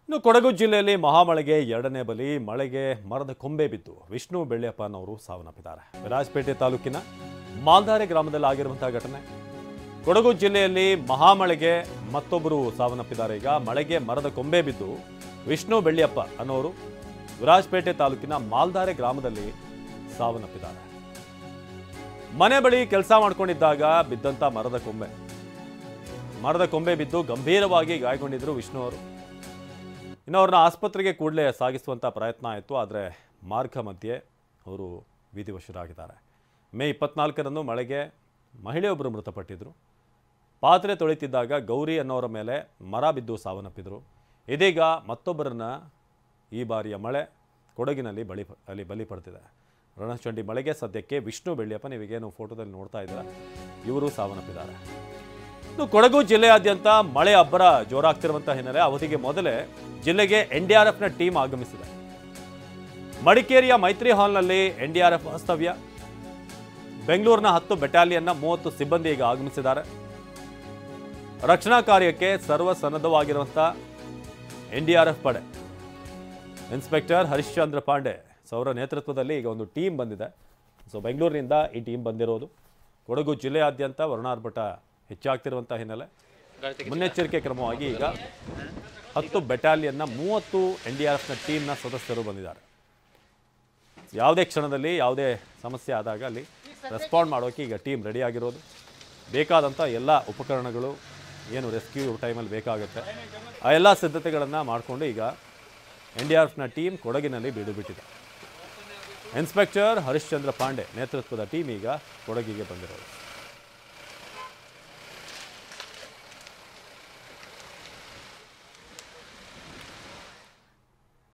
ಇನ್ನು ಕೊಡಗು ಜಿಲ್ಲೆಯಲ್ಲಿ ಮಹಾಮಳೆಗೆ ಎರಡನೇ ಬಲಿ. ಮಳೆಗೆ ಮರದ ಕೊಂಬೆ ಬಿದ್ದು ವಿಷ್ಣು ಬೆಳ್ಳಿಯಪ್ಪ ಅನ್ನೋರು ಸಾವನ್ನಪ್ಪಿದ್ದಾರೆ. ವಿರಾಜಪೇಟೆ ತಾಲೂಕಿನ ಮಾಲ್ದಾರೆ ಗ್ರಾಮದಲ್ಲಿ ಆಗಿರುವಂತಹ ಘಟನೆ. ಕೊಡಗು ಜಿಲ್ಲೆಯಲ್ಲಿ ಮಹಾಮಳೆಗೆ ಮತ್ತೊಬ್ಬರು ಸಾವನ್ನಪ್ಪಿದ್ದಾರೆ. ಈಗ ಮಳೆಗೆ ಮರದ ಕೊಂಬೆ ಬಿದ್ದು ವಿಷ್ಣು ಬೆಳ್ಳಿಯಪ್ಪ ಅನ್ನೋರು ವಿರಾಜಪೇಟೆ ತಾಲೂಕಿನ ಮಾಲ್ದಾರೆ ಗ್ರಾಮದಲ್ಲಿ ಸಾವನ್ನಪ್ಪಿದ್ದಾರೆ. ಮನೆ ಬಳಿ ಕೆಲಸ ಮಾಡ್ಕೊಂಡಿದ್ದಾಗ ಬಿದ್ದಂತ ಮರದ ಕೊಂಬೆ ಬಿದ್ದು ಗಂಭೀರವಾಗಿ ಗಾಯಗೊಂಡಿದ್ರು ವಿಷ್ಣು ಅವರು. ಇನ್ನು ಅವ್ರನ್ನ ಆಸ್ಪತ್ರೆಗೆ ಕೂಡಲೇ ಸಾಗಿಸುವಂಥ ಪ್ರಯತ್ನ ಆಯಿತು. ಆದರೆ ಮಾರ್ಗ ಮಧ್ಯೆ ಅವರು ವಿಧಿವಶರಾಗಿದ್ದಾರೆ. ಮೇ 24ರಂದು ಮಳೆಗೆ ಮಹಿಳೆಯೊಬ್ಬರು ಮೃತಪಟ್ಟಿದ್ದರು. ಪಾತ್ರೆ ತೊಳಿತಿದ್ದಾಗ ಗೌರಿ ಅನ್ನೋರ ಮೇಲೆ ಮರ ಬಿದ್ದು ಸಾವನ್ನಪ್ಪಿದರು. ಇದೀಗ ಮತ್ತೊಬ್ಬರನ್ನ ಈ ಬಾರಿಯ ಮಳೆ ಕೊಡಗಿನಲ್ಲಿ ಬಲಿ ಪಡ್ತಿದೆ. ರಣಚಂಡಿ ಮಳೆಗೆ ಸದ್ಯಕ್ಕೆ ವಿಷ್ಣು ಬೆಳ್ಳಿಯಪ್ಪ, ನೀವೀಗೇನು ಫೋಟೋದಲ್ಲಿ ನೋಡ್ತಾ ಇದ್ದೀರಾ, ಇವರು ಸಾವನ್ನಪ್ಪಿದ್ದಾರೆ. ಇನ್ನು ಕೊಡಗು ಜಿಲ್ಲೆಯಾದ್ಯಂತ ಮಳೆ ಅಬ್ಬರ ಜೋರಾಗ್ತಿರುವಂತಹ ಹಿನ್ನೆಲೆ ಅವಧಿಗೆ ಮೊದಲೇ ಜಿಲ್ಲೆಗೆ ಎನ್ಡಿಆರ್ಎಫ್ನ ಟೀಮ್ ಆಗಮಿಸಿದೆ. ಮಡಿಕೇರಿಯ ಮೈತ್ರಿ ಹಾಲ್ನಲ್ಲಿ ಎನ್ಡಿಆರ್ಎಫ್ ವಾಸ್ತವ್ಯ. ಬೆಂಗಳೂರಿನ 10 ಬೆಟಾಲಿಯನ್ನ 30 ಸಿಬ್ಬಂದಿ ಈಗ ಆಗಮಿಸಿದ್ದಾರೆ. ರಕ್ಷಣಾ ಕಾರ್ಯಕ್ಕೆ ಸರ್ವಸನ್ನದ್ಧವಾಗಿರುವಂತಹ ಎನ್ಡಿಆರ್ಎಫ್ ಪಡೆ ಇನ್ಸ್ಪೆಕ್ಟರ್ ಹರಿಶ್ಚಂದ್ರ ಪಾಂಡೆ ಅವರ ನೇತೃತ್ವದಲ್ಲಿ ಈಗ ಒಂದು ಟೀಮ್ ಬಂದಿದೆ. ಬೆಂಗಳೂರಿನಿಂದ ಈ ಟೀಮ್ ಬಂದಿರೋದು. ಕೊಡಗು ಜಿಲ್ಲೆಯಾದ್ಯಂತ ವರ್ಣಾರ್ಭಟ ಹೆಚ್ಚಾಗ್ತಿರುವಂಥ ಹಿನ್ನೆಲೆ ಮುನ್ನೆಚ್ಚರಿಕೆ ಕ್ರಮವಾಗಿ ಈಗ 10 ಬೆಟಾಲಿಯನ್ನ 30 ಎನ್ಡಿಆರ್ಎಫ್ನ ಟೀಮ್ನ ಸದಸ್ಯರು ಬಂದಿದ್ದಾರೆ. ಯಾವುದೇ ಕ್ಷಣದಲ್ಲಿ ಯಾವುದೇ ಸಮಸ್ಯೆ ಆದಾಗ ಅಲ್ಲಿ ರೆಸ್ಪಾಂಡ್ ಮಾಡೋಕ್ಕೆ ಈಗ ಟೀಮ್ ರೆಡಿ ಆಗಿರೋದು. ಬೇಕಾದಂಥ ಎಲ್ಲ ಉಪಕರಣಗಳು ಏನು ರೆಸ್ಕ್ಯೂ ಟೈಮಲ್ಲಿ ಬೇಕಾಗುತ್ತೆ ಆ ಎಲ್ಲ ಸಿದ್ಧತೆಗಳನ್ನು ಮಾಡಿಕೊಂಡು ಈಗ ಎನ್ಡಿಆರ್ಎಫ್ನ ಟೀಮ್ ಕೊಡಗಿನಲ್ಲಿ ಬೀಡುಬಿಟ್ಟಿದೆ. ಇನ್ಸ್ಪೆಕ್ಟರ್ ಹರಿಶ್ಚಂದ್ರ ಪಾಂಡೆ ನೇತೃತ್ವದ ಟೀಮ್ ಈಗ ಕೊಡಗಿಗೆ ಬಂದಿರೋದು.